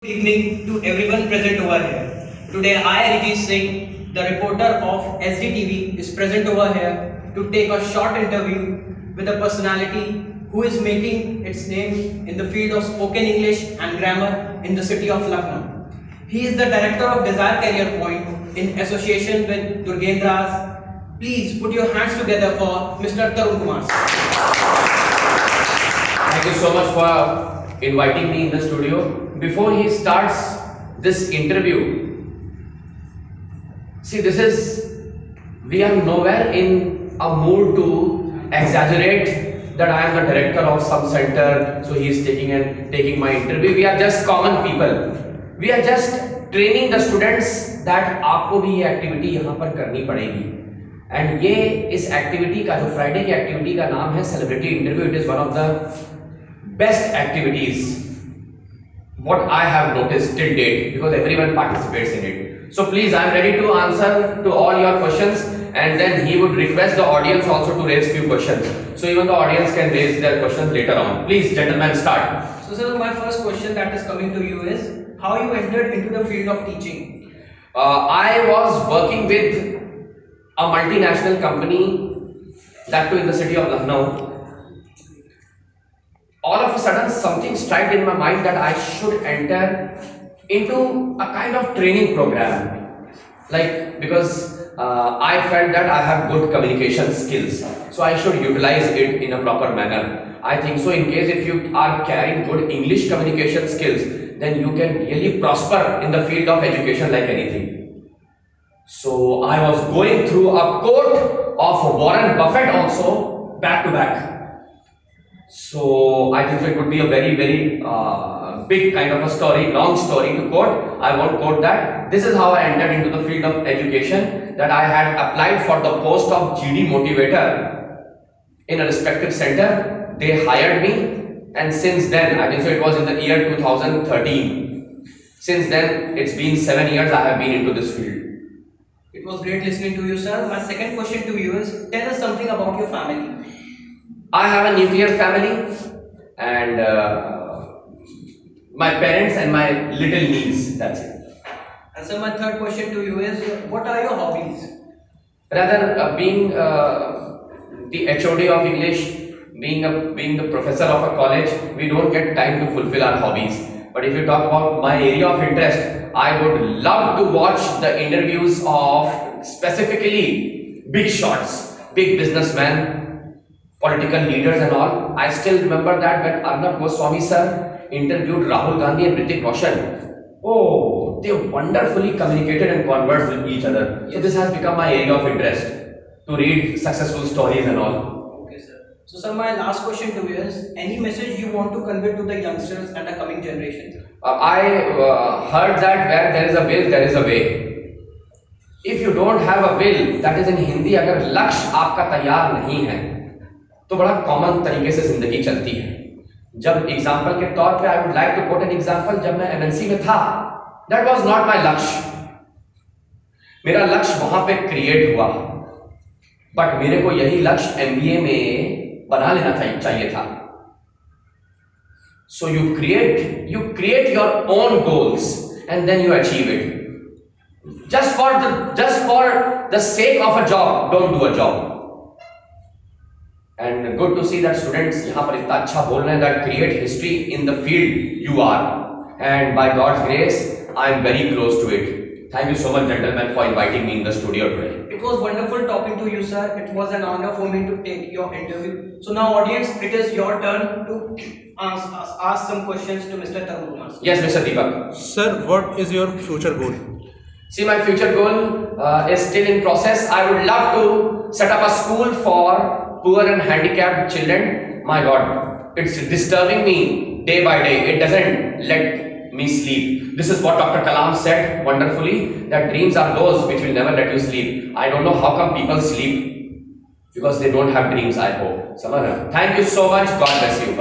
Good evening to everyone present over here. Today I, Rijit Singh, the reporter of SDTV, is present over here to take a short interview with a personality who is making its name in the field of spoken English and grammar in the city of Lucknow. He is the director of DEZIRE Career Point in association with Durgendras. Please put your hands together for Mr. Tarun Kumar. Thank you so much for inviting me in the studio. Before he starts this interview, see, we are nowhere in a mood to exaggerate that I am the director of some center, so he is taking my interview. We are just common people. We are just training the students that आपको भी ये activity यहाँ पर करनी पड़ेगी. And ये इस activity का जो फ्राइडे की एक्टिविटी का नाम है celebrity interview. It is one of the best activities what I have noticed till date, because everyone participates in it. So please, I am ready to answer to all your questions, and then he would request the audience also to raise few questions. So even the audience can raise their questions later on. Please, gentlemen, start. So sir, my first question that is coming to you is how you entered into the field of teaching. I was working with a multinational company, that too in the city of Lucknow. All of a sudden something struck in my mind that I should enter into a kind of training program, because I felt that I have good communication skills, so I should utilize it in a proper manner. I think so. In case if you are carrying good English communication skills, then you can really prosper in the field of education like anything. So I was going through a quote of Warren Buffett also back to back. So I think it would be a very big kind of a story, long story to quote. I won't quote that. This is how I entered into the field of education, that I had applied for the post of GD motivator in a respective center. They hired me, and since then, I think so it was in the year 2013. Since then, it's been 7 years I have been into this field. It was great listening to you, sir. My second question to you is, tell us something about your family. I have a nuclear family, and my parents and my little niece, that's it. And so my third question to you is, what are your hobbies? Rather, being the HOD of English, being the professor of a college, we don't get time to fulfill our hobbies. But if you talk about my area of interest, I would love to watch the interviews of specifically big shots, big businessmen, political leaders and all. I still remember that when Arnab Goswami sir interviewed Rahul Gandhi and Hrithik Roshan. Oh, they wonderfully communicated and conversed with each other. So this has become my area of interest, to read successful stories and all. Okay, sir. So sir, my last question to you is, any message you want to convey to the youngsters and the coming generation? I heard that where there is a will, there is a way. If you don't have a will, that is in Hindi, अगर लक्ष्य आपका तैयार नहीं है, तो बड़ा common तरीके से जिंदगी चलती है. जब एग्जाम्पल के तौर पे I would like to quote an example, जब मैं एमएनसी में था, दैट वाज नॉट माय लक्ष्य. मेरा लक्ष्य वहां पे क्रिएट हुआ, बट मेरे को यही लक्ष्य एमबीए में बना लेना चाहिए था. So you create your own goals and then you achieve it. just for the sake of a job, don't do a job. And good to see that students यहाँ पर इतना अच्छा बोल रहे हैं, that create history in the field you are, and by God's grace I am very close to it. Thank you so much, gentlemen, for inviting me in the studio today. It was wonderful talking to you, sir. It was an honor for me to take your interview. So now, audience, it is your turn to ask some questions to Mr. Tarun Kumar. Yes, Mr. Deepak. Sir, what is your future goal? See, my future goal is still in process. I would love to set up a school for poor and handicapped children. My God, it's disturbing me day by day. It doesn't let me sleep. This is what Dr. Kalam said wonderfully, that dreams are those which will never let you sleep. I don't know how come people sleep, because they don't have dreams, I hope. Thank you so much. God bless you.